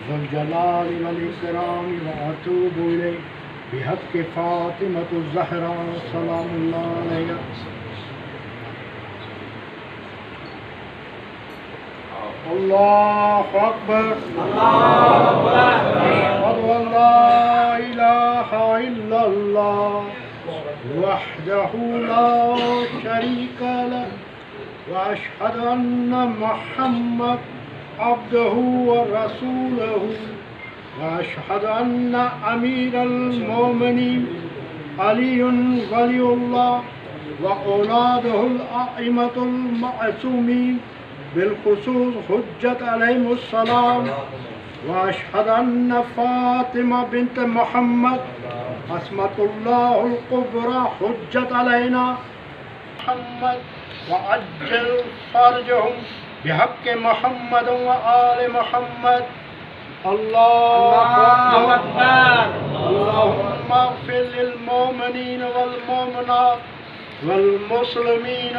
ज़ुल जलाल वल इकराम व अतूबु इलैह बिहक़्क़ फ़ातिमतु ज़हरा सलामुल्लाह अलैहा। अल्लाहु अकबर। अशहदु अल्ला इलाहा इल्लल्लाह वहदहु ला शरीका लह व अशहदु अन्ना मुहम्मद अब्दुहु व रसूलुहु व अशहदु अन्ना अमीरल मोमिनीन अलीयुन वलियुल्लाह व औलादुहुल अइम्मतुल मअसूमीन बिलखुसूस हुज्जत अलैहिमुस्सलाम व अशहदु अन्ना फ़ातिमा बिन्त मुहम्मद अस्मतुल्लाहुल कुब्रा हुज्जत अलैना मुहम्मद व अज्जल फरजहुम बिहक़्क़ मुहम्मद व आले मुहम्मद। अल्लाहु अकबर। अल्लाहुम्मा इग़फ़िर लिल मोमिनीन वल मोमिनात वल मुस्लिमीन